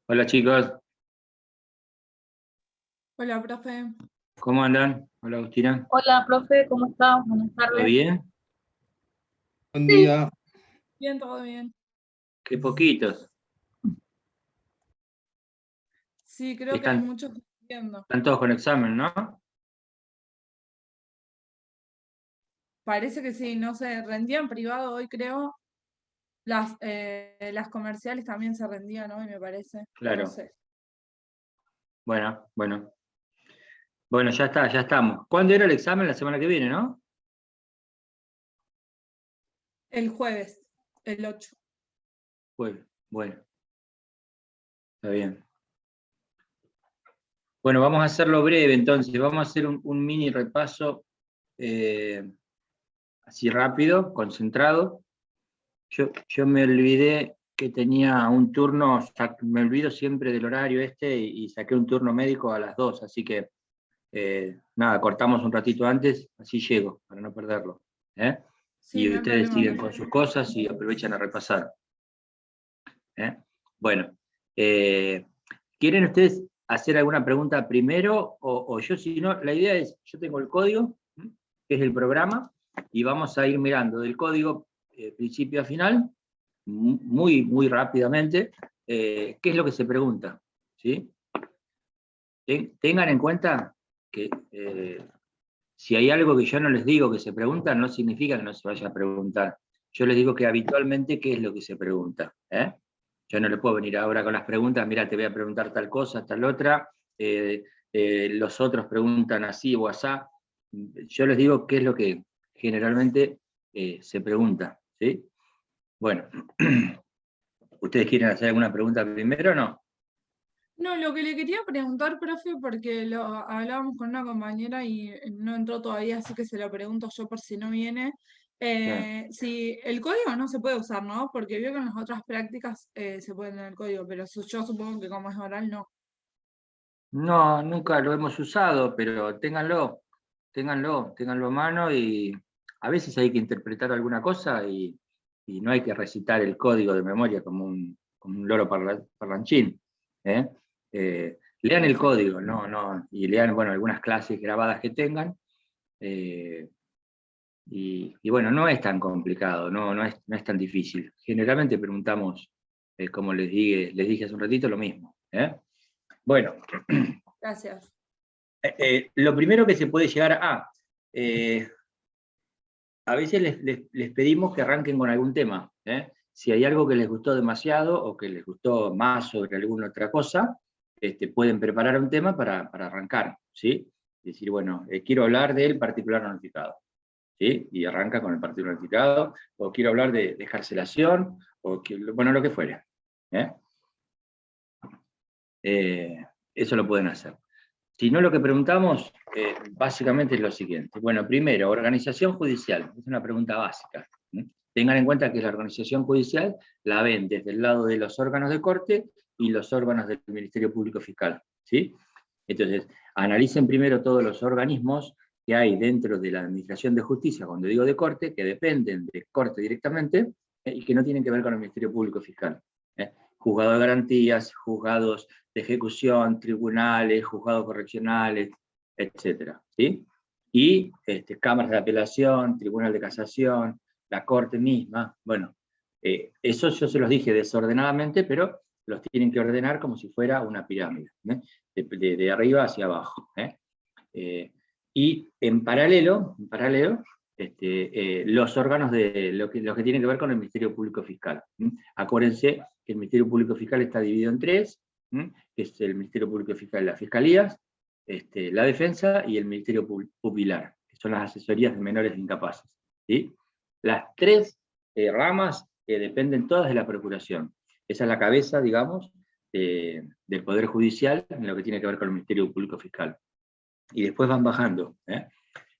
Hola chicos, Hola, profe. ¿cómo andan? Hola Agustina, Hola, profe, ¿cómo está? Buenas ¿todo tardes. bien? Buen Sí, día. Bien, todo bien. Qué poquitos. Sí, creo que hay Están, muchos estudiando. están todos con examen, ¿no? Parece que sí, no sé, rendían privado hoy, creo. Las comerciales también se rendían hoy, me parece. O no Claro, sé. bueno. Bueno, ya está, ya estamos. ¿Cuándo era el examen? La semana que viene, ¿no? El jueves, el 8. Pues, bueno, está bien. Bueno, vamos a hacerlo breve entonces, vamos a hacer un mini repaso así rápido, concentrado. Yo me olvidé que tenía un turno, me olvido siempre del horario este y saqué un turno médico a las 2, así que nada, cortamos un ratito antes, así llego, para no perderlo. ¿Eh? Sí, Y no hay ustedes problema, siguen profe. con sus cosas y aprovechan a repasar. ¿Eh? Bueno, eh, ¿quieren ustedes hacer alguna pregunta primero? O yo, si no, la idea es, yo tengo el código, que es el programa, y vamos a ir mirando del código principio a final, muy rápidamente, qué es lo que se pregunta. ¿Sí? Tengan en cuenta que si hay algo que yo no les digo que se pregunta, no significa que no se vaya a preguntar. Yo les digo que habitualmente qué es lo que se pregunta. Yo no le puedo venir ahora con las preguntas, mira, te voy a preguntar tal cosa, tal otra, los otros preguntan así o asá. Yo les digo qué es lo que generalmente se pregunta. ¿Sí? Bueno, ¿ustedes quieren hacer alguna pregunta primero o no? No, lo que le quería preguntar, profe, porque lo hablábamos con una compañera y no entró todavía, así que se lo pregunto yo por si no viene. Claro. Si el código no se puede usar, ¿no? Porque veo que en las otras prácticas se puede tener el código, pero yo supongo que como es oral, no. No, nunca lo hemos usado, pero ténganlo a mano y a veces hay que interpretar alguna cosa y no hay que recitar el código de memoria como un loro parlanchín. ¿Eh? Lean el Perfecto. código, no, y lean, bueno, algunas clases grabadas que tengan. eh, y bueno, no es tan complicado, no es tan difícil. Generalmente preguntamos, como les dije hace un ratito, lo mismo. Bueno. Gracias. Lo primero que se puede llegar eh, a veces les pedimos que arranquen con algún tema. Si hay algo que les gustó demasiado o que les gustó más sobre alguna otra cosa, pueden preparar un tema para arrancar. ¿Sí? Decir, bueno, quiero hablar del particular notificado. ¿Sí? Y arranca con el particular notificado, o quiero hablar de excarcelación, bueno, lo que fuere. Eso lo pueden hacer. Si no, lo que preguntamos básicamente es lo siguiente. Bueno, primero, organización judicial. Es una pregunta básica. Tengan en cuenta que la organización judicial la ven desde el lado de los órganos de corte y los órganos del Ministerio Público Fiscal. ¿Sí? Entonces, analicen primero todos los organismos que hay dentro de la Administración de Justicia, cuando digo de corte, que dependen de corte directamente y que no tienen que ver con el Ministerio Público Fiscal. Juzgado de garantías, juzgados de ejecución, tribunales, juzgados correccionales, etcétera, ¿sí? Y cámaras de apelación, tribunal de casación, la corte misma, bueno, eso yo se los dije desordenadamente, pero los tienen que ordenar como si fuera una pirámide, de arriba hacia abajo. Y en paralelo los órganos de lo que tienen que ver con el Ministerio Público Fiscal. Acuérdense que el Ministerio Público Fiscal está dividido en tres, que es el Ministerio Público Fiscal de las Fiscalías, la Defensa y el Ministerio Pupilar, que son las asesorías de menores e incapaces. ¿Sí? Las tres ramas dependen todas de la Procuración. Esa es la cabeza, digamos, del Poder Judicial en lo que tiene que ver con el Ministerio Público Fiscal. Y después van bajando.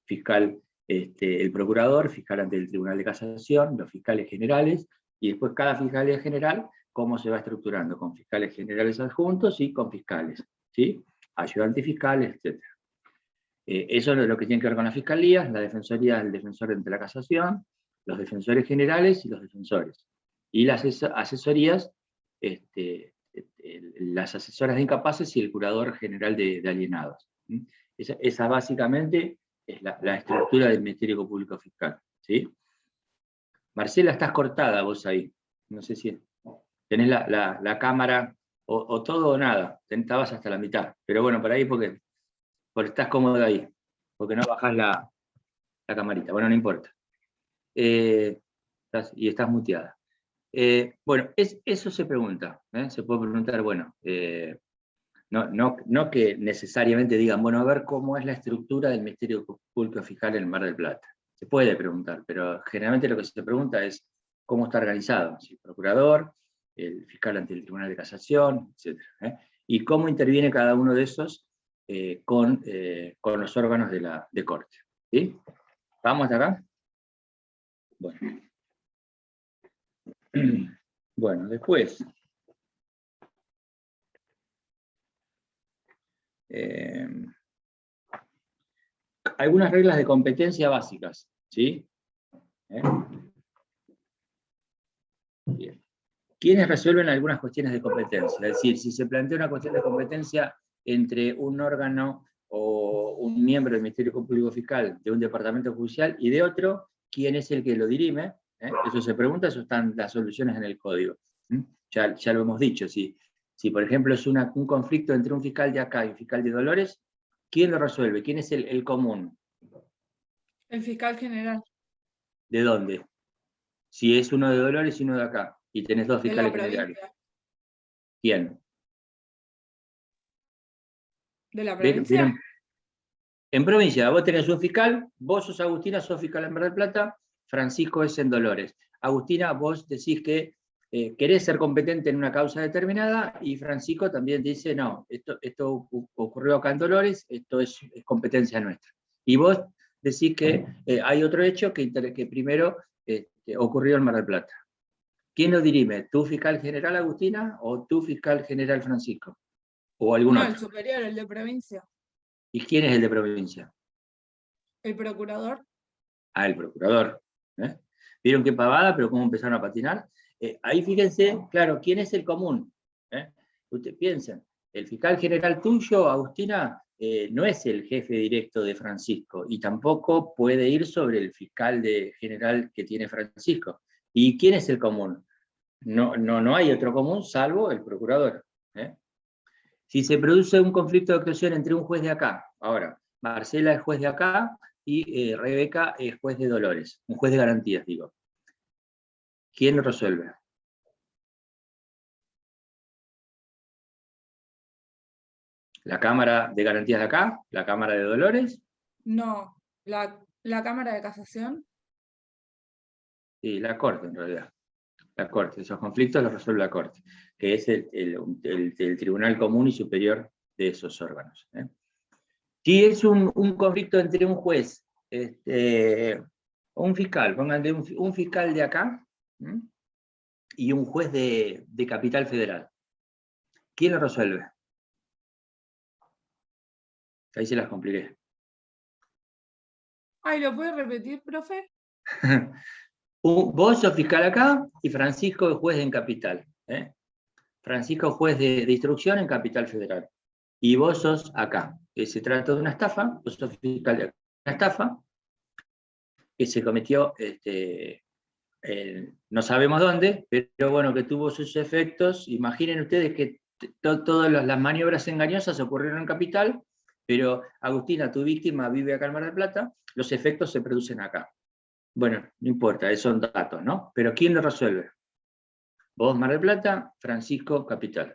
Fiscal, el procurador, fiscal ante el Tribunal de Casación, los fiscales generales, y después cada fiscalía general, cómo se va estructurando, con fiscales generales adjuntos y con fiscales, ¿sí? Ayudantes fiscales, etc. Eso es lo que tiene que ver con las fiscalías, la defensoría, el defensor ante la casación, los defensores generales y los defensores. Y las asesorías las asesoras de incapaces y el curador general de alienados. Esa básicamente es la estructura del Ministerio Público Fiscal. ¿Sí? Marcela, estás cortada vos ahí. No sé si tenés la cámara o todo o nada. Estabas hasta la mitad. Pero bueno, por ahí porque estás cómoda ahí. Porque no bajás la camarita. Bueno, no importa. Y estás muteada. Bueno, eso se pregunta. Se puede preguntar, bueno, no que necesariamente digan, bueno, a ver cómo es la estructura del Ministerio Público Fiscal en Mar del Plata. Se puede preguntar, pero generalmente lo que se pregunta es cómo está organizado, si el procurador, el fiscal ante el Tribunal de Casación, etc. Y cómo interviene cada uno de esos con los órganos de corte. ¿Sí? ¿Vamos hasta acá? Bueno. Bueno, después. Algunas reglas de competencia básicas, ¿sí? Bien. ¿Quiénes resuelven algunas cuestiones de competencia? Es decir, si se plantea una cuestión de competencia entre un órgano o un miembro del Ministerio Público Fiscal de un departamento judicial y de otro, ¿quién es el que lo dirime? Eso se pregunta, eso están las soluciones en el código. Ya lo hemos dicho, si por ejemplo es un conflicto entre un fiscal de acá y un fiscal de Dolores, ¿quién lo resuelve? ¿Quién es el común? El fiscal general ¿De dónde? Si es uno de Dolores y uno de acá, y tenés dos de la fiscales generales. provincia. ¿Quién? ¿De la provincia? ¿Vieron? En provincia, vos tenés un fiscal, vos sos Agustina, sos fiscal en Mar del Plata, Francisco es en Dolores. Agustina, vos decís que querés ser competente en una causa determinada, y Francisco también dice, no, esto ocurrió acá en Dolores, esto es competencia nuestra. Y vos decís que hay otro hecho que primero ocurrió en Mar del Plata. ¿Quién lo dirime? ¿Tu fiscal general, Agustina, o tu fiscal general, Francisco? ¿O algún No, otro? el superior, el de provincia. ¿Y quién es el de provincia? El procurador. Ah, el procurador. ¿Vieron qué pavada, pero cómo empezaron a patinar? Ahí fíjense, claro, ¿quién es el común? Ustedes piensen, el fiscal general tuyo, Agustina, no es el jefe directo de Francisco, y tampoco puede ir sobre el fiscal general que tiene Francisco. ¿Y quién es el común? No hay otro común salvo el procurador. Si se produce un conflicto de actuación entre un juez de acá, ahora, Marcela es juez de acá y Rebeca es juez de Dolores, un juez de garantías, digo. ¿Quién lo resuelve? ¿La Cámara de Garantías de acá? ¿La Cámara de Dolores? No, la Cámara de Casación. Sí, la Corte en realidad. La Corte, esos conflictos los resuelve la Corte, que es el Tribunal Común y Superior de esos órganos. Si es un conflicto entre un juez, un fiscal, pónganle un fiscal de acá, y un juez de Capital Federal, ¿quién lo resuelve? Ahí se las compliqué. Ay, ¿lo puede repetir, profe? Vos sos fiscal acá y Francisco es juez en Capital. Francisco es juez de instrucción en Capital Federal. Y vos sos acá. Se trata de una estafa, vos sos fiscal de acá. Una estafa que se cometió, no sabemos dónde, pero bueno, que tuvo sus efectos. Imaginen ustedes que todas las maniobras engañosas ocurrieron en Capital, pero Agustina, tu víctima, vive acá en Mar del Plata, los efectos se producen acá. Bueno, no importa, esos son datos, ¿no? Pero ¿quién lo resuelve? Vos, Mar del Plata, Francisco, Capital.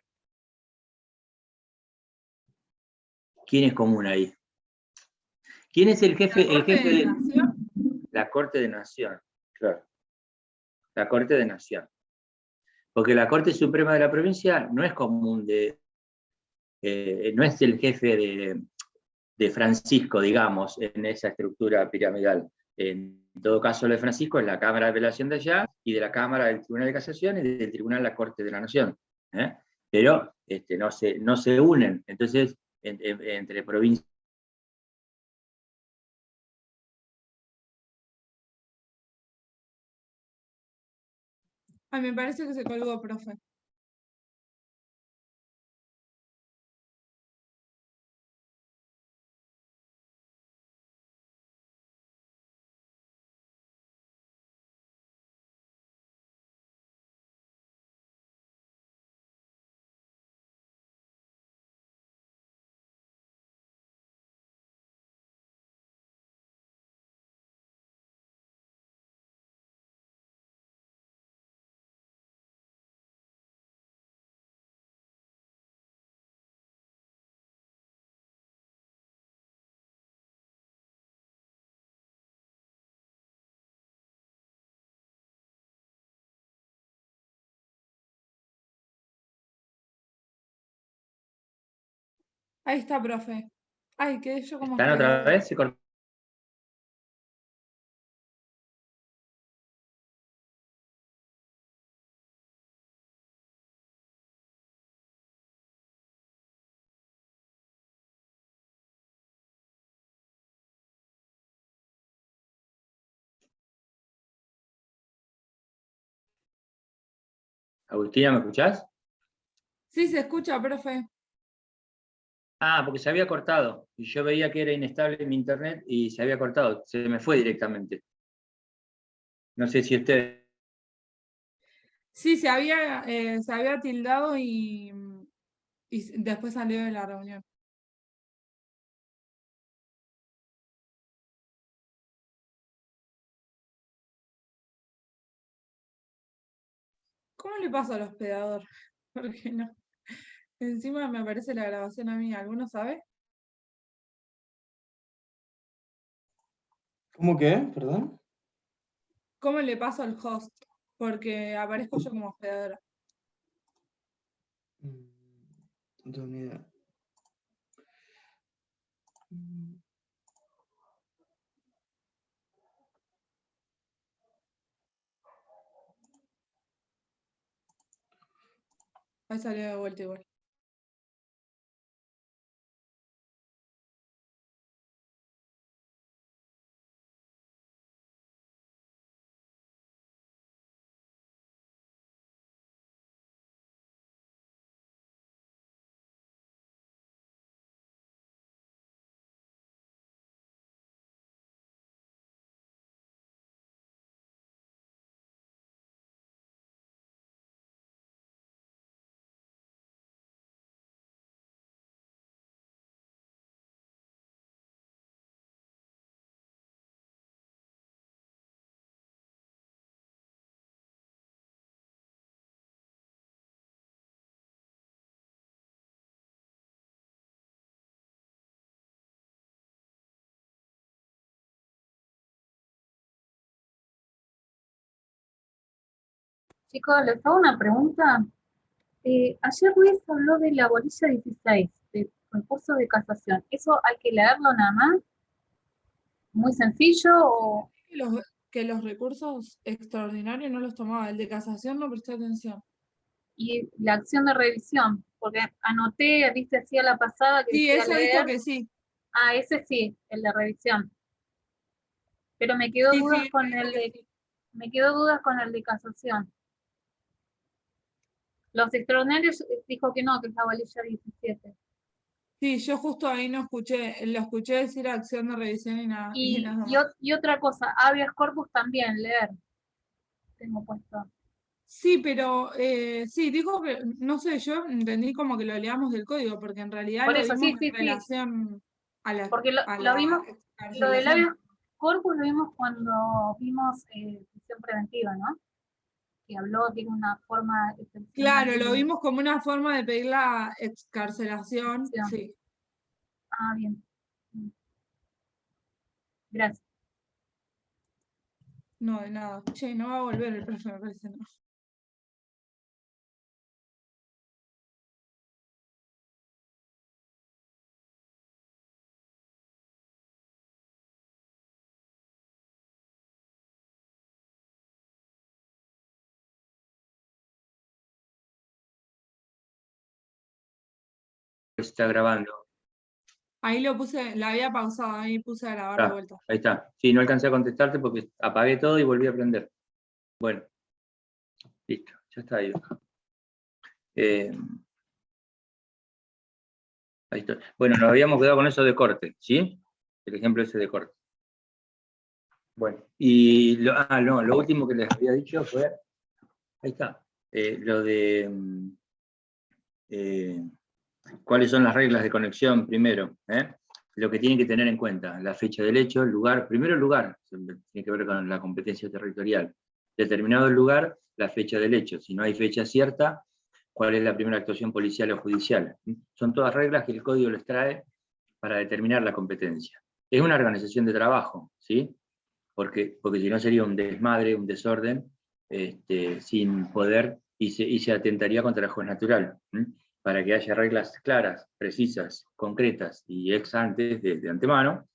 ¿Quién es común ahí? ¿Quién es el jefe? ¿La Corte de Nación? La Corte de Nación, claro. La Corte de Nación. Porque la Corte Suprema de la provincia no es común no es el jefe de Francisco, digamos, en esa estructura piramidal. En todo caso, lo de Francisco es la Cámara de Apelación de allá, y de la Cámara del Tribunal de Casación, y del Tribunal de la Corte de la Nación. Pero no se unen. Entonces, entre provincias. Ay, me parece que se colgó, profe. Ahí está, profe. Ay, quedé yo como ¿Están otra hospedadora. vez? ¿Se cortó? Agustina, ¿me escuchás? Sí, se escucha, profe. Ah, porque se había cortado. Y yo veía que era inestable mi internet y se había cortado. Se me fue directamente. No sé si usted... Sí, se había tildado y después salió de la reunión. ¿Cómo le pasa al hospedador? Porque no. Encima me aparece la grabación a mí. ¿Alguno sabe? ¿Cómo qué? Perdón. ¿Cómo le paso al host? Porque aparezco yo como hospedadora. No tengo ni idea. Ahí salió de vuelta igual. Chicos, les hago una pregunta. Ayer Luis habló de la bolilla 16, del concurso de casación. ¿Eso hay que leerlo nada más? ¿Muy sencillo? Que los recursos extraordinarios no los tomaba. El de casación no presté atención. Y la acción de revisión? Porque anoté, viste, hacía la pasada que Sí, decía eso he visto leer. que sí. Ah, ese sí, el de revisión. Pero me quedó Sí, dudas sí, con me dijo el que de, sí. me quedó dudas con el de casación. Los extraordinarios dijo que no, que es la bolilla 17. Sí, yo justo ahí no escuché, lo escuché decir acción de revisión y nada, y Y, nada y, más. y otra cosa, habeas corpus también, leer. Tengo puesto. Sí, pero sí, dijo que, no sé, yo entendí como que lo leamos del código, porque en realidad Por lo eso, dimos sí, en sí, sí. relación Porque a lo la vimos, lo del excarcelación. habeas corpus lo vimos cuando vimos prisión preventiva, ¿no? Que habló que era una forma excepcional Claro, de lo vimos como una forma de pedir la excarcelación, acción. sí. Ah, bien. Gracias. No, de nada. Che, no va a volver el profe, me parece, ¿no? Está grabando. Ahí lo puse, la había pausado, ahí puse a grabar de Ah, vuelta. ahí está. Sí, no alcancé a contestarte porque apagué todo y volví a prender. Bueno, listo, ya está ahí. Ahí está. Bueno, nos habíamos quedado con eso de corte, ¿sí? El ejemplo ese de corte. Bueno, y lo último que les había dicho fue, ahí está, lo de cuáles son las reglas de conexión primero, lo que tienen que tener en cuenta, la fecha del hecho, el lugar, primero el lugar, tiene que ver con la competencia territorial, determinado el lugar, la fecha del hecho, si no hay fecha cierta, cuál es la primera actuación policial o judicial. Son todas reglas que el código les trae para determinar la competencia. Es una organización de trabajo, ¿sí? Porque si no sería un desmadre, un desorden, sin poder, y se atentaría contra el juez natural. para que haya reglas claras, precisas, concretas y ex ante, de antemano,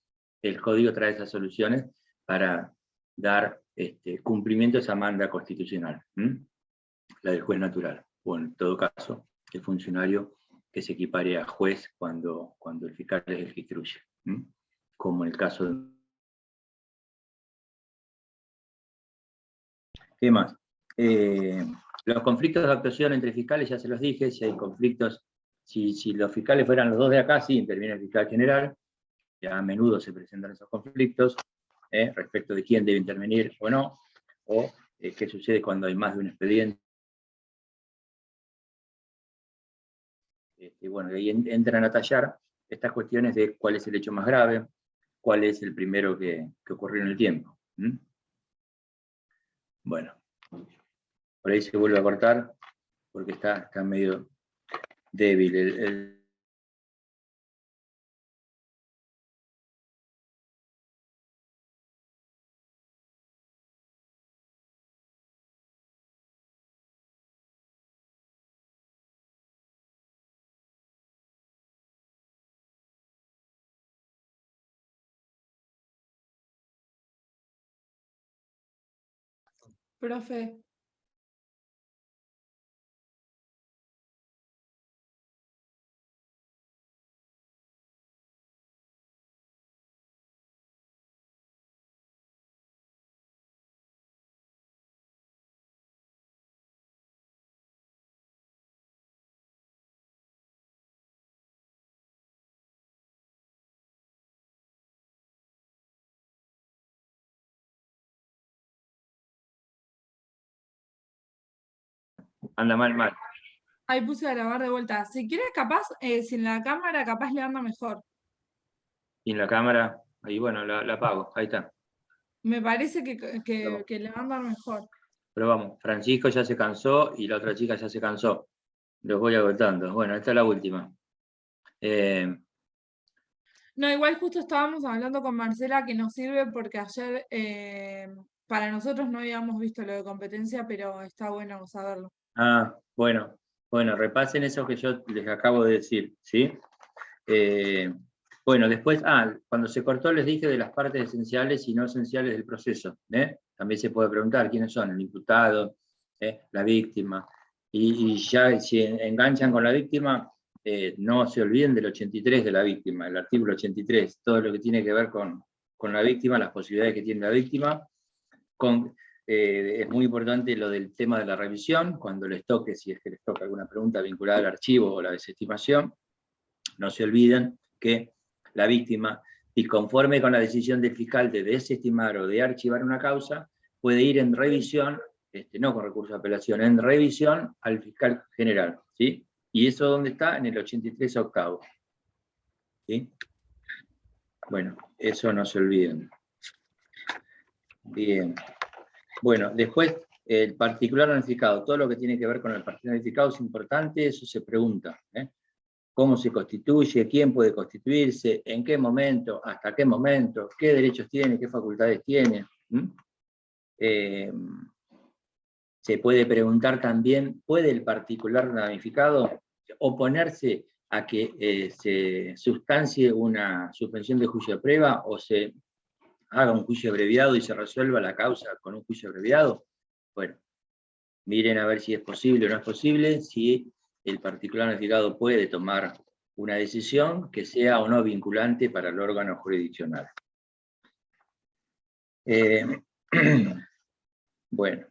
el código trae esas soluciones para dar cumplimiento a esa manda constitucional, la del juez natural, o en todo caso, el funcionario que se equipare a juez cuando el fiscal es el que instruye, como en el caso de... ¿Qué más? Los conflictos de actuación entre fiscales, ya se los dije, si hay conflictos, si los fiscales fueran los dos de acá, sí interviene el fiscal general, ya a menudo se presentan esos conflictos, respecto de quién debe intervenir o no, o qué sucede cuando hay más de un expediente. Bueno, ahí entran a tallar estas cuestiones de cuál es el hecho más grave, cuál es el primero que ocurrió en el tiempo. Bueno, por ahí se vuelve a cortar, porque está medio débil Profe, anda mal. ahí puse a grabar de vuelta. Si quieres, capaz, sin la cámara, capaz le anda mejor. Y en la cámara, ahí bueno, la apago, ahí está. Me parece que le va a andar mejor. Pero vamos, Francisco ya se cansó y la otra chica ya se cansó. Los voy agotando. Bueno, esta es la última. No, igual justo estábamos hablando con Marcela que nos sirve porque ayer para nosotros no habíamos visto lo de competencia, pero está bueno saberlo. Bueno, repasen eso que yo les acabo de decir, ¿sí? Bueno, después, cuando se cortó les dije de las partes esenciales y no esenciales del proceso, También se puede preguntar quiénes son, el imputado, la víctima, y ya si enganchan con la víctima, no se olviden del 83 de la víctima, el artículo 83, todo lo que tiene que ver con la víctima, las posibilidades que tiene la víctima, es muy importante lo del tema de la revisión, cuando les toque, si es que les toca alguna pregunta vinculada al archivo o la desestimación, no se olviden que la víctima, y conforme con la decisión del fiscal de desestimar o de archivar una causa, puede ir en revisión, no con recurso de apelación, en revisión al fiscal general, ¿sí? Y eso ¿dónde está? En el 83 octavo. ¿Sí? Bueno, eso no se olviden. Bien. Bueno, después, el particular notificado, todo lo que tiene que ver con el particular notificado es importante, eso se pregunta, ¿Cómo se constituye? ¿Quién puede constituirse? ¿En qué momento? ¿Hasta qué momento? ¿Qué derechos tiene? ¿Qué facultades tiene? Se puede preguntar también, ¿puede el particular damnificado oponerse a que se sustancie una suspensión de juicio de prueba o se haga un juicio abreviado y se resuelva la causa con un juicio abreviado? Bueno, miren a ver si es posible o no es posible, si el particular notificado puede tomar una decisión que sea o no vinculante para el órgano jurisdiccional. Bueno,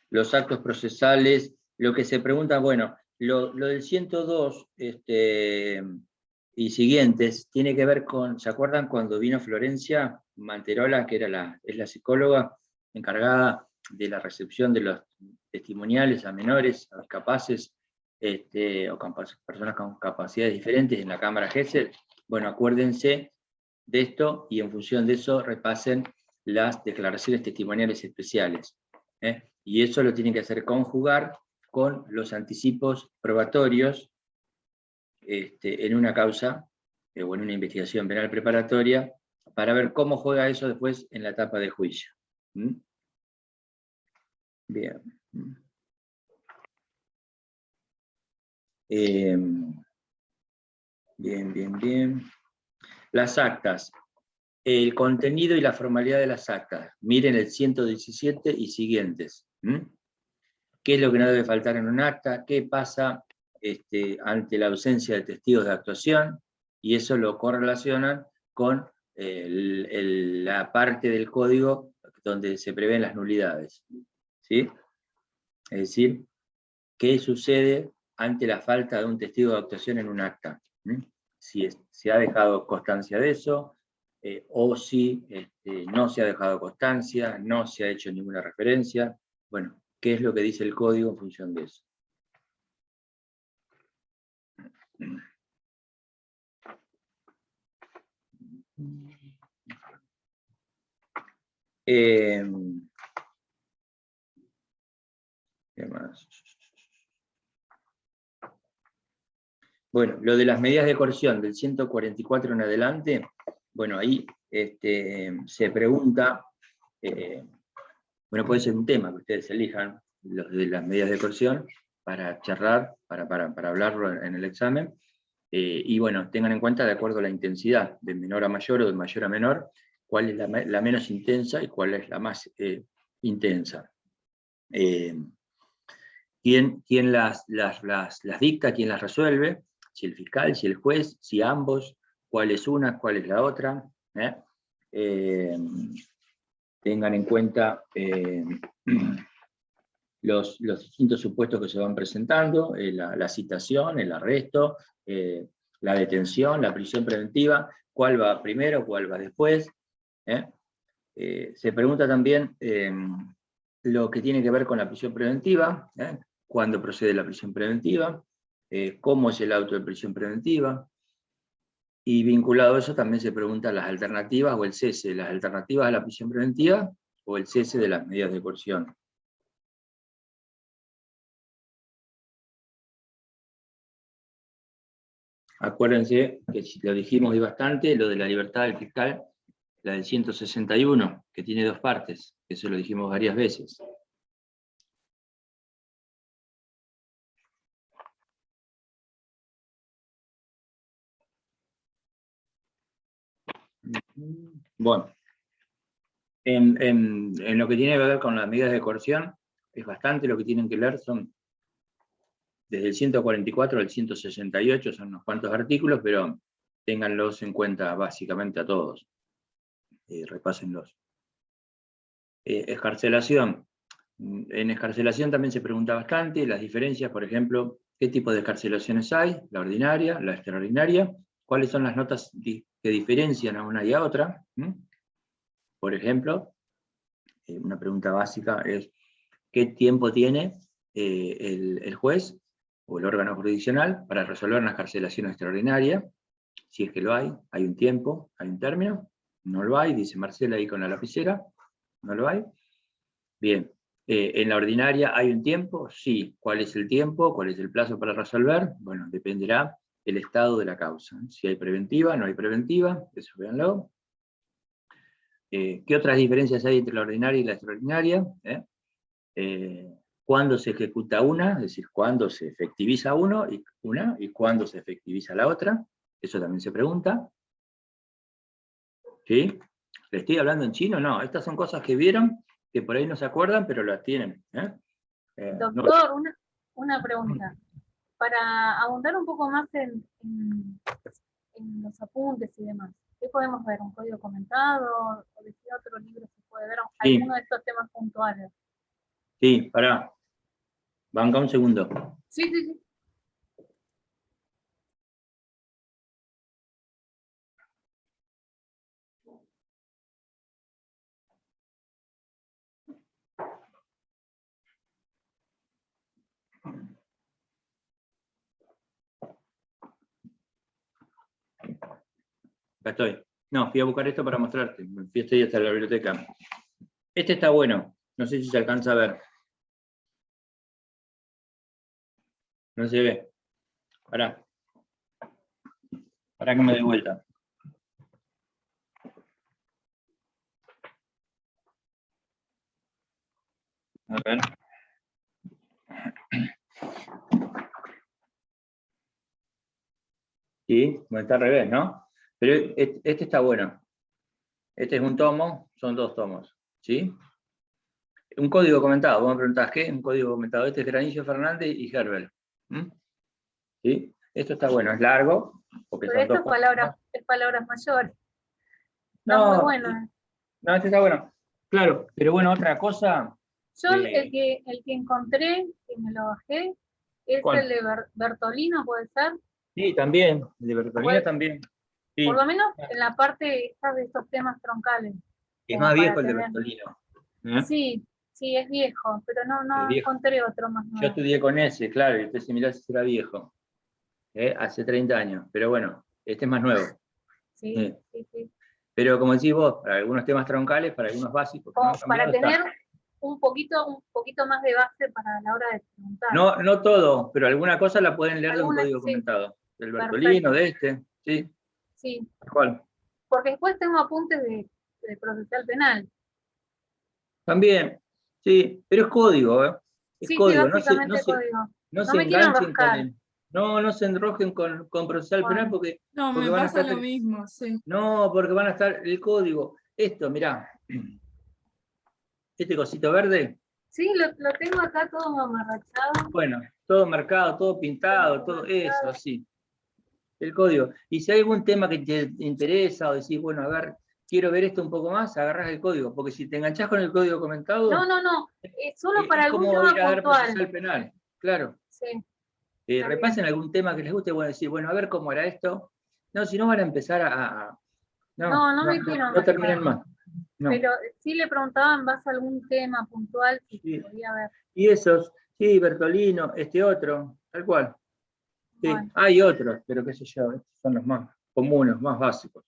los actos procesales, lo que se pregunta, bueno, lo del 102 y siguientes tiene que ver con, ¿se acuerdan cuando vino Florencia Manterola, que es la psicóloga encargada de la recepción de los testimoniales a menores, a discapaces, o personas con capacidades diferentes en la Cámara GESEL? Bueno, acuérdense de esto y en función de eso repasen las declaraciones testimoniales especiales. Y eso lo tienen que hacer conjugar con los anticipos probatorios en una causa o en una investigación penal preparatoria para ver cómo juega eso después en la etapa del juicio. Bien. Bien. Las actas. El contenido y la formalidad de las actas. Miren el 117 y siguientes. ¿Qué es lo que no debe faltar en un acta? ¿Qué pasa ante la ausencia de testigos de actuación? Y eso lo correlacionan con la parte del código donde se prevén las nulidades. ¿Sí? Es decir, ¿qué sucede ante la falta de un testigo de actuación en un acta? Si se ha dejado constancia de eso, o si no se ha dejado constancia, no se ha hecho ninguna referencia. Bueno, ¿qué es lo que dice el código en función de eso? ¿Qué más? Bueno, lo de las medidas de coerción del 144 en adelante, bueno, ahí se pregunta, bueno, puede ser un tema que ustedes elijan, los de las medidas de coerción, para charlar, para hablarlo en el examen, y bueno, tengan en cuenta de acuerdo a la intensidad, de menor a mayor o de mayor a menor, cuál es la menos intensa y cuál es la más intensa. ¿Quién las dicta, quién las resuelve? Si el fiscal, si el juez, si ambos, cuál es una, cuál es la otra. Tengan en cuenta los distintos supuestos que se van presentando, la citación, el arresto, la detención, la prisión preventiva, cuál va primero, cuál va después. Se pregunta también lo que tiene que ver con la prisión preventiva, cuándo procede la prisión preventiva, cómo es el auto de prisión preventiva, y vinculado a eso también se preguntan las alternativas o el cese, las alternativas a la prisión preventiva o el cese de las medidas de coerción. Acuérdense que lo dijimos hoy bastante, lo de la libertad del fiscal, la del 161, que tiene dos partes, eso lo dijimos varias veces. Bueno, en lo que tiene que ver con las medidas de coerción, es bastante lo que tienen que leer, son desde el 144 al 168, son unos cuantos artículos, pero ténganlos en cuenta básicamente a todos. Repásenlos. Excarcelación. En excarcelación también se pregunta bastante, las diferencias, por ejemplo, ¿qué tipo de excarcelaciones hay? La ordinaria, la extraordinaria, ¿cuáles son las notas que diferencian a una y a otra? Por ejemplo, una pregunta básica es, ¿qué tiempo tiene el juez o el órgano jurisdiccional para resolver una excarcelación extraordinaria? Si es que lo hay un tiempo, hay un término, no lo hay, dice Marcela ahí con la lapicera, no lo hay. Bien, en la ordinaria hay un tiempo, sí. ¿Cuál es el tiempo? ¿Cuál es el plazo para resolver? Bueno, dependerá del estado de la causa. Si hay preventiva, no hay preventiva, eso véanlo. ¿Qué otras diferencias hay entre la ordinaria y la extraordinaria? ¿Cuándo se ejecuta una? Es decir, ¿cuándo se efectiviza una y cuándo se efectiviza la otra? Eso también se pregunta. ¿Sí? ¿Le estoy hablando en chino? No, estas son cosas que vieron, que por ahí no se acuerdan, pero las tienen. Doctor, una pregunta. Para ahondar un poco más en los apuntes y demás, ¿qué podemos ver? ¿Un código comentado? ¿O de qué otro libro se puede ver? Sí. ¿Alguno de estos temas puntuales? Sí, pará. Banca un segundo. Sí, sí, sí. Acá estoy. No, fui a buscar esto para mostrarte. Me fui hasta la biblioteca. Este está bueno. No sé si se alcanza a ver. No se ve. Pará. Pará que me dé vuelta. A ver. ¿Sí? Bueno, está al revés, ¿no? Pero este está bueno. Este es un tomo, son 2 tomos, ¿sí? Un código comentado, vos me preguntás, ¿qué? Un código comentado. Este es Granicio Fernández y Herbel. ¿Sí? Esto está bueno, es largo, porque Pero son esto 2 es palabras mayores. Está muy No, bueno. no, este está bueno. Claro, pero bueno, otra cosa. Yo el que encontré, que me lo bajé, es ¿Cuál? el de Bertolino, ¿puede ser? Sí, también, el de Bertolino Pues, también. Sí. por lo menos en la parte esta de estos temas troncales. Es Como más para viejo el de tener. Bertolino. Sí, sí, es viejo, pero Es no viejo. encontré otro más Yo nuevo. estudié con ese, claro, y usted si mirá si será viejo. Hace 30 años, pero bueno, este es más nuevo. Sí, sí, sí. Pero como decís vos, para algunos temas troncales, para algunos básicos que no Como han para cambiado, tener está. un poquito más de base para la hora de preguntar. No, no todo, pero alguna cosa la pueden leer de un Algunas, código sí, comentado. Del Bertolino, perfecto. de este, sí. Sí, ¿Cuál? porque después tengo apuntes de procesal penal. También, sí, pero es código, ¿eh? Es Sí, sí, código, básicamente código. no No se me quiero enganchen con enroscar. el. No se enrosquen con procesal penal Bueno, No, porque me van a pasa estar. lo mismo, sí. No, porque van a estar el código. Esto, mirá. Este cosito verde, sí, lo tengo acá todo amarrachado. bueno, todo marcado, todo pintado, todo eso, así. El código. Y si hay algún tema que te interesa o decís, bueno, a ver, quiero ver esto un poco más, agarrás el código. Porque si te enganchás con el código comentado, No, solo para es algún como tema ir a ver puntual. procesal penal. Claro. Sí, está bien. Repasen algún tema que les guste, bueno, decir, bueno, a ver cómo era esto. No, si no van a empezar No me quiero no terminan enroscar. más. No. Pero sí le preguntaba en base a algún tema puntual que Sí. podía ver. Y esos, sí, Bertolino, este otro, tal cual. Sí, Bueno, hay otros, pero qué sé yo, estos son los más comunes, más básicos.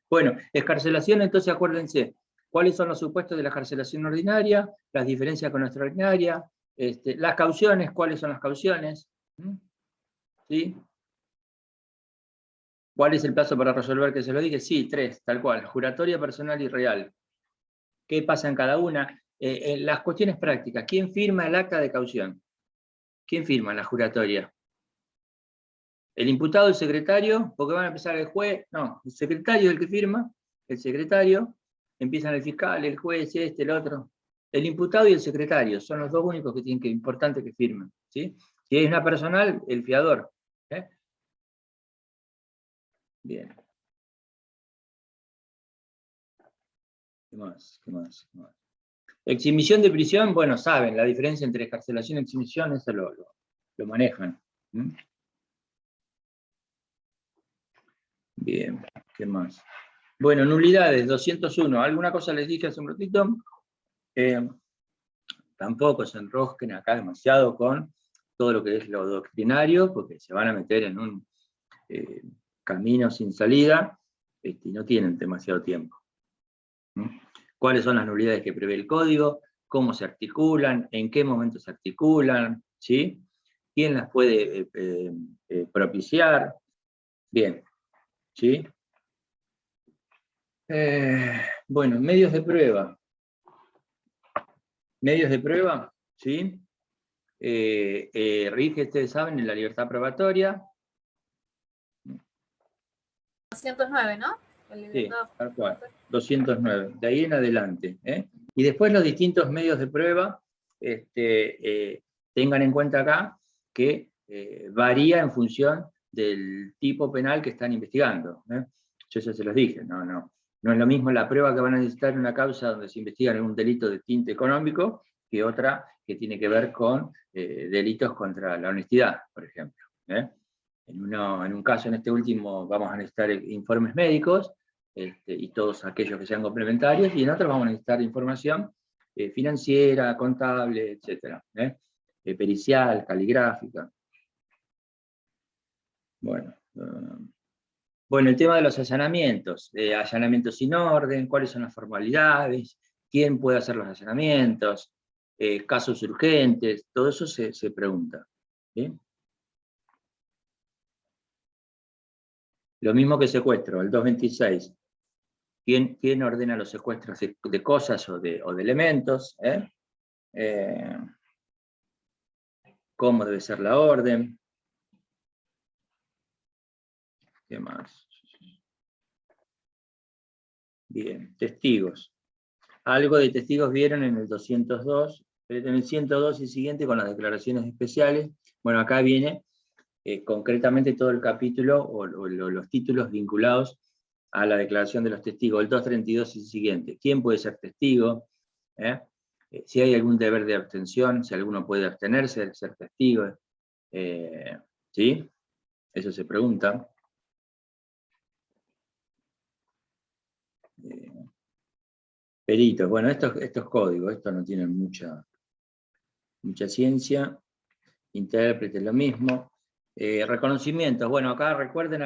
Bueno, excarcelación, entonces acuérdense, ¿cuáles son los supuestos de la excarcelación ordinaria? Las diferencias con la extraordinaria, las cauciones, ¿cuáles son las cauciones? ¿Sí? ¿Cuál es el plazo para resolver que se lo dije? Sí, 3, tal cual, juratoria, personal y real. ¿Qué pasa en cada una? Las cuestiones prácticas, ¿quién firma el acta de caución? ¿Quién firma la juratoria? ¿El imputado, el secretario? Porque van a empezar el juez, no, el secretario es el que firma, el secretario, empiezan el fiscal, el juez, el otro. El imputado y el secretario son los dos únicos que tienen que, importante que firmen. ¿Sí? Si es una personal, el fiador. Bien. ¿Qué más? ¿Qué más? ¿Qué más? Exhibición de prisión, bueno, saben, la diferencia entre excarcelación y exhibición, eso lo manejan. Bien, ¿qué más? Bueno, nulidades, 201. ¿Alguna cosa les dije hace un ratito? Tampoco se enrosquen acá demasiado con todo lo que es lo doctrinario, porque se van a meter en un camino sin salida y no tienen demasiado tiempo. ¿Cuáles son las nulidades que prevé el código? ¿Cómo se articulan? ¿En qué momento se articulan? ¿Sí? ¿Quién las puede propiciar? Bien. ¿Sí? Bueno, medios de prueba. Medios de prueba, ¿sí? Rige, ustedes saben, en la libertad probatoria. 209, ¿no? Sí, tal cual, 209, de ahí en adelante. Y después los distintos medios de prueba, tengan en cuenta acá que varía en función del tipo penal que están investigando. Yo ya se los dije, no es lo mismo la prueba que van a necesitar en una causa donde se investiga un delito de tinte económico que otra que tiene que ver con delitos contra la honestidad, por ejemplo. En un caso, en este último, vamos a necesitar informes médicos, y todos aquellos que sean complementarios, y en otros vamos a necesitar información financiera, contable, etc. Pericial, caligráfica. Bueno, el tema de los allanamientos. Allanamientos sin orden, cuáles son las formalidades, quién puede hacer los allanamientos, casos urgentes, todo eso se pregunta. ¿Sí? Lo mismo que secuestro, el 226. ¿Quién ordena los secuestros de cosas o de elementos? ¿Cómo debe ser la orden? Bien, testigos. Algo de testigos vieron en el 202, en el 102 y siguiente con las declaraciones especiales. Bueno, acá viene concretamente todo el capítulo o los títulos vinculados a la declaración de los testigos, el 232 y siguiente. ¿Quién puede ser testigo? Si hay algún deber de abstención, si alguno puede abstenerse de ser testigo. ¿Sí? Eso se pregunta. Peritos, bueno, estos códigos, estos no tienen mucha ciencia. Intérprete, lo mismo. Reconocimientos, bueno, acá recuerden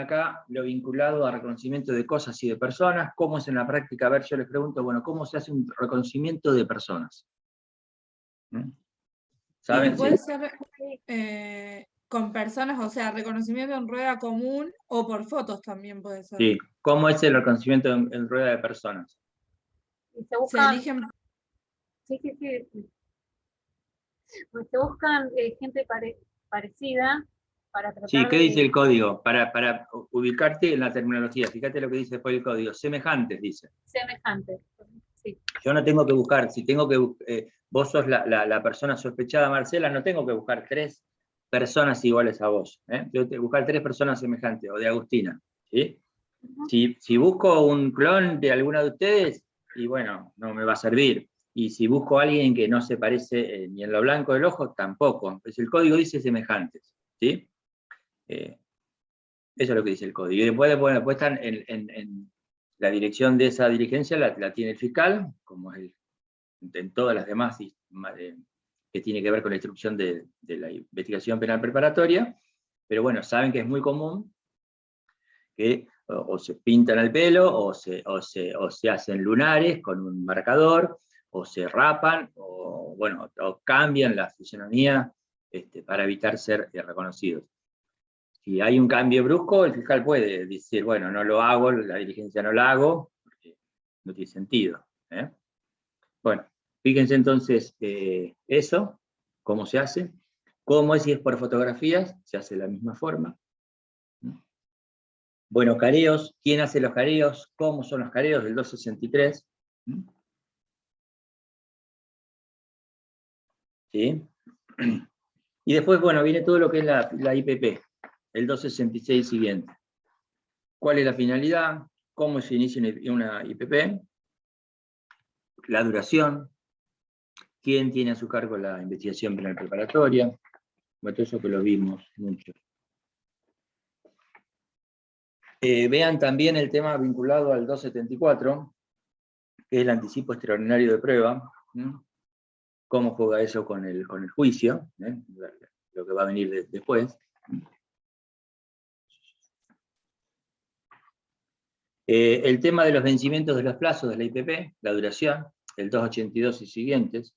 lo vinculado a reconocimiento de cosas y de personas. ¿Cómo es en la práctica? A ver, yo les pregunto, bueno, ¿cómo se hace un reconocimiento de personas? ¿Saben? Puede ser con personas, o sea, reconocimiento en rueda común o por fotos también puede ser. Sí, ¿cómo es el reconocimiento en rueda de personas? Y se buscan, eligen. sí. Pues se buscan gente parecida para tratar Sí, ¿qué dice de... el código? Para ubicarte en la terminología, fíjate lo que dice después el código. Semejantes, dice. Semejantes, sí. Yo no tengo que buscar, si tengo que... vos sos la persona sospechada, Marcela, no tengo que buscar 3 personas iguales a vos. Tengo que buscar 3 personas semejantes, o de Agustina. ¿Sí? Si busco un clon de alguna de ustedes, y bueno, no me va a servir. Y si busco a alguien que no se parece ni en lo blanco del ojo, tampoco. Pues el código dice semejantes. ¿Sí? Eso es lo que dice el código. Y después, bueno, después están en la dirección de esa diligencia, la tiene el fiscal, como es en todas las demás que tiene que ver con la instrucción de la investigación penal preparatoria. Pero bueno, saben que es muy común que o se pintan el pelo, o se hacen lunares con un marcador, o se rapan, o cambian la fisonomía para evitar ser reconocidos. Si hay un cambio brusco, el fiscal puede decir, bueno, no lo hago, la diligencia no la hago, porque no tiene sentido. Bueno, fíjense entonces eso, cómo se hace. ¿Cómo es si es por fotografías? Se hace de la misma forma. Bueno, careos, ¿quién hace los careos? ¿Cómo son los careos del 263? ¿Sí? Y después, bueno, viene todo lo que es la IPP, el 266 siguiente. ¿Cuál es la finalidad? ¿Cómo se inicia una IPP? La duración. ¿Quién tiene a su cargo la investigación penal preparatoria? Bueno, todo eso que lo vimos mucho. Vean también el tema vinculado al 274, que es el anticipo extraordinario de prueba. Cómo juega eso con el juicio, lo que va a venir después. El tema de los vencimientos de los plazos de la IPP, la duración, el 282 y siguientes,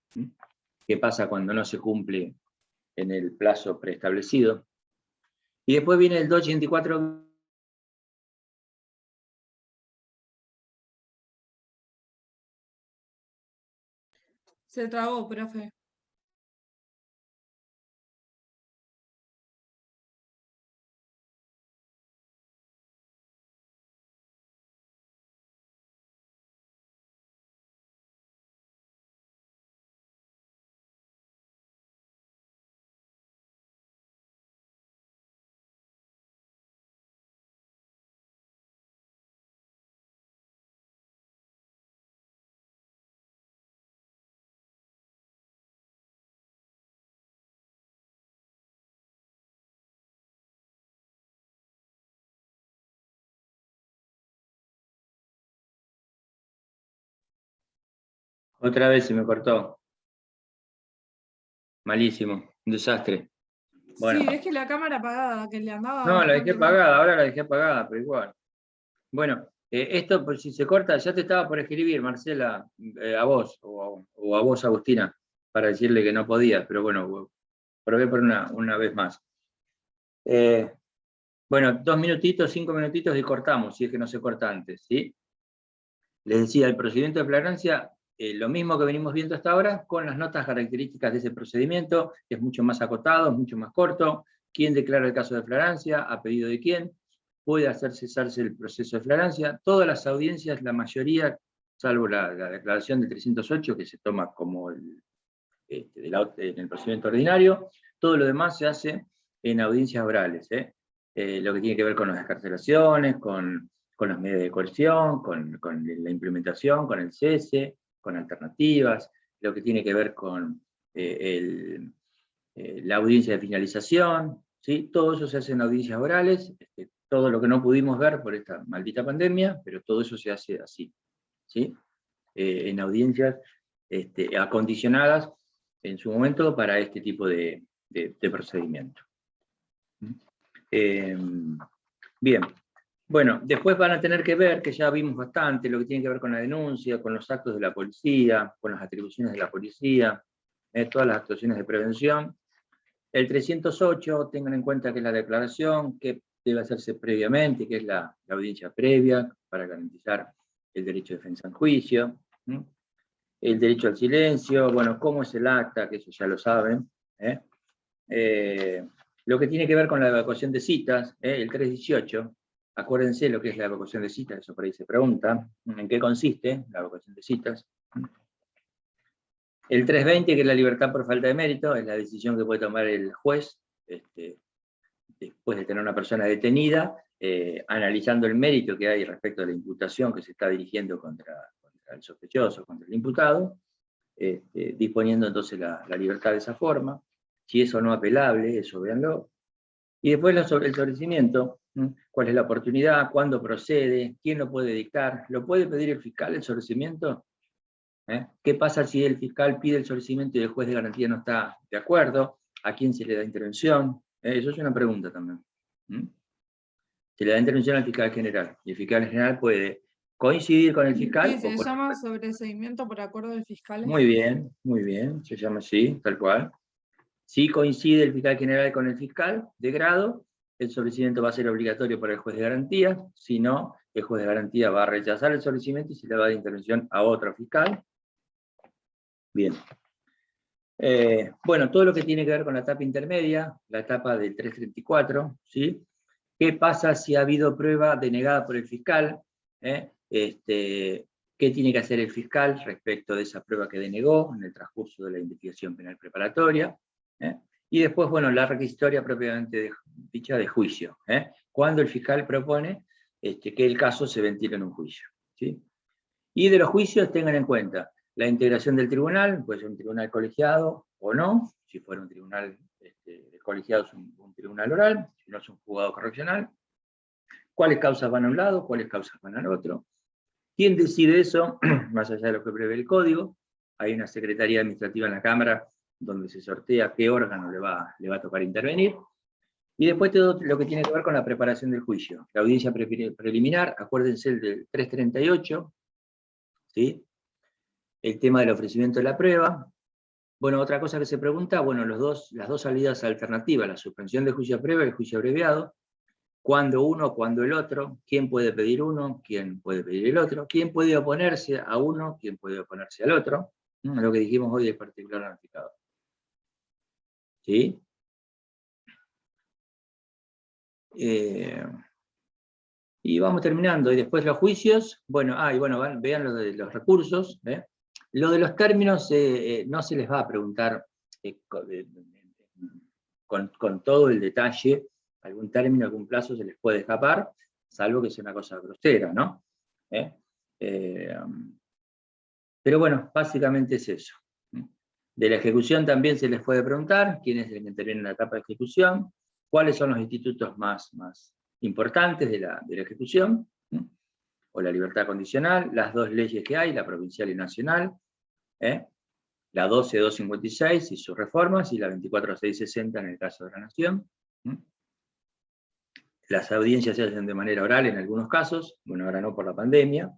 qué pasa cuando no se cumple en el plazo preestablecido. Y después viene el 284. Se trabó, profe. Otra vez se me cortó. Malísimo, un desastre. Bueno. Sí, dejé la cámara apagada, que le andaba. No, la dejé apagada, ahora la dejé apagada, pero igual. Bueno, esto, por si se corta, ya te estaba por escribir, Marcela, a vos, o a vos, Agustina, para decirle que no podías, pero bueno, probé por una vez más. Bueno, 2 minutitos, 5 minutitos y cortamos, si es que no se corta antes, ¿sí? Les decía, el procedimiento de flagrancia, lo mismo que venimos viendo hasta ahora, con las notas características de ese procedimiento, que es mucho más acotado, mucho más corto. ¿Quién declara el caso de flagrancia? ¿A pedido de quién? puede hacer cesarse el proceso de flagrancia. Todas las audiencias, la mayoría, salvo la declaración de 308, que se toma como en el procedimiento ordinario, todo lo demás se hace en audiencias orales, lo que tiene que ver con las excarcelaciones, con las medidas de coerción, con la implementación, con el cese, con alternativas, lo que tiene que ver con la audiencia de finalización, ¿sí? Todo eso se hace en audiencias orales, todo lo que no pudimos ver por esta maldita pandemia, pero todo eso se hace así, ¿sí? En audiencias acondicionadas en su momento para este tipo de procedimiento. Bien, bueno, después van a tener que ver, que ya vimos bastante, lo que tiene que ver con la denuncia, con los actos de la policía, con las atribuciones de la policía, todas las actuaciones de prevención. El 308, tengan en cuenta que es la declaración que debe hacerse previamente, que es la audiencia previa, para garantizar el derecho de defensa en juicio. El derecho al silencio, bueno, cómo es el acta, que eso ya lo saben. Lo que tiene que ver con la evacuación de citas, el 318, acuérdense lo que es la evacuación de citas, eso por ahí se pregunta, ¿en qué consiste la evacuación de citas? El 320, que es la libertad por falta de mérito, es la decisión que puede tomar el juez, después de tener una persona detenida, analizando el mérito que hay respecto a la imputación que se está dirigiendo contra el sospechoso, contra el imputado, disponiendo entonces la libertad de esa forma. Si es o no apelable, eso véanlo. Y después el sobreseimiento, cuál es la oportunidad, cuándo procede, quién lo puede dictar, ¿lo puede pedir el fiscal el sobreseimiento? ¿Qué pasa si el fiscal pide el sobreseimiento y el juez de garantía no está de acuerdo? ¿A quién se le da intervención? Eso es una pregunta también. Se le da intervención al fiscal general, y el fiscal general puede coincidir con el fiscal. Sí, se llama sobreseimiento por acuerdo del fiscal. Muy bien, se llama así, tal cual. Si coincide el fiscal general con el fiscal de grado, el sobreseimiento va a ser obligatorio para el juez de garantía, si no, el juez de garantía va a rechazar el sobreseimiento y se le va a dar intervención a otro fiscal. Bien. Bueno, todo lo que tiene que ver con la etapa intermedia, la etapa del 334, ¿sí? ¿Qué pasa si ha habido prueba denegada por el fiscal? ¿Qué tiene que hacer el fiscal respecto de esa prueba que denegó en el transcurso de la investigación penal preparatoria? Y después, bueno, la requisitoria propiamente dicha de juicio, cuando el fiscal propone que el caso se ventile en un juicio, ¿sí? Y de los juicios tengan en cuenta la integración del tribunal, puede ser un tribunal colegiado o no, si fuera un tribunal colegiado es un tribunal oral, si no es un juzgado correccional, cuáles causas van a un lado, cuáles causas van al otro. ¿Quién decide eso? Más allá de lo que prevé el código, hay una secretaría administrativa en la Cámara donde se sortea qué órgano le va a tocar intervenir. Y después todo lo que tiene que ver con la preparación del juicio. La audiencia preliminar, acuérdense el del 338, ¿sí? El tema del ofrecimiento de la prueba. Bueno, otra cosa que se pregunta, bueno, las dos salidas alternativas, la suspensión de juicio a prueba y el juicio abreviado. ¿Cuándo uno, cuándo el otro? ¿Quién puede pedir uno? ¿Quién puede pedir el otro? ¿Quién puede oponerse a uno? ¿Quién puede oponerse al otro? Lo que dijimos hoy del particular notificado. ¿Sí? Y vamos terminando. Y después los juicios. Bueno, vean lo de los recursos. Lo de los términos no se les va a preguntar con todo el detalle. Algún término, algún plazo se les puede escapar, salvo que sea una cosa grosera, ¿no? Pero bueno, básicamente es eso. De la ejecución también se les puede preguntar quién es el que interviene en la etapa de ejecución, cuáles son los institutos más importantes de la ejecución, o la libertad condicional, las dos leyes que hay, la provincial y nacional, la 12256 y sus reformas, y la 24660 en el caso de la Nación. Las audiencias se hacen de manera oral en algunos casos, bueno, ahora no por la pandemia,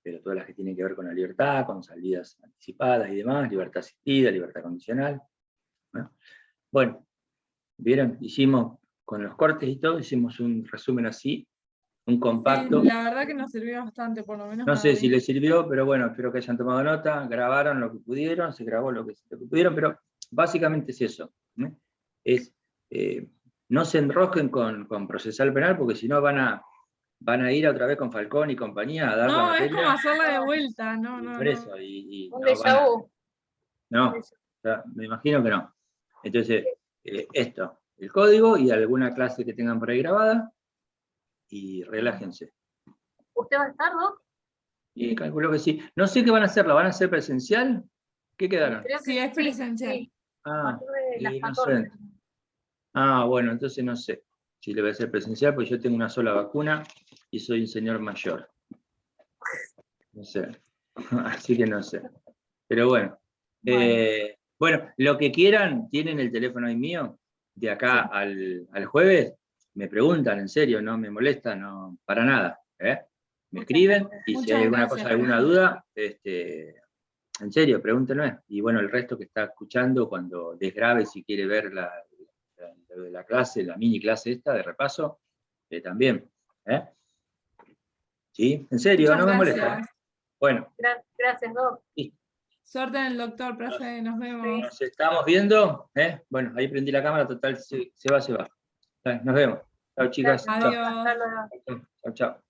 pero todas las que tienen que ver con la libertad, con salidas anticipadas y demás, libertad asistida, libertad condicional. Bueno, ¿vieron? Hicimos, con los cortes y todo, hicimos un resumen así, un compacto. Sí, la verdad que nos sirvió bastante, por lo menos. No sé si les sirvió, pero bueno, espero que hayan tomado nota, grabaron lo que pudieron, se grabó lo que pudieron, pero básicamente es eso. Es no se enrosquen con procesal penal, porque si no van a ir otra vez con Falcón y compañía a dar la No, es materia. como hacerla de vuelta, no, y no, por no. eso, y Un no van déjà a- vu. no, o sea, me imagino que no. Entonces, esto, el código y alguna clase que tengan por ahí grabada, y relájense. ¿Usted va a estar, Doc? Y calculo que sí. No sé qué van a hacer, ¿la van a hacer presencial? ¿Qué quedaron? Creo Sí, que es presencial. sí, a Ah, partir de las y no 14. sé. Ah, bueno, entonces no sé si le voy a hacer presencial, porque yo tengo una sola vacuna y soy un señor mayor. No sé. Así que no sé. Pero bueno. Bueno, lo que quieran, tienen el teléfono ahí mío, de acá al jueves, me preguntan, en serio, no me molestan, no, para nada. Me Muchas escriben, gracias. y si Muchas hay alguna gracias, cosa, alguna profe. duda, en serio, pregúntenme. Y bueno, el resto que está escuchando, cuando desgrabe, si quiere ver la clase, la mini clase esta de repaso, también. ¿Sí? En serio, Muchas no me molesta. gracias. Bueno, Gracias, Doc. Suerte en el doctor, profe, nos vemos. nos estamos viendo. Bueno, ahí prendí la cámara, total, se va. Nos vemos. Chao, chicas. Gracias, Doc. Adiós. Hasta luego. Chao, chao.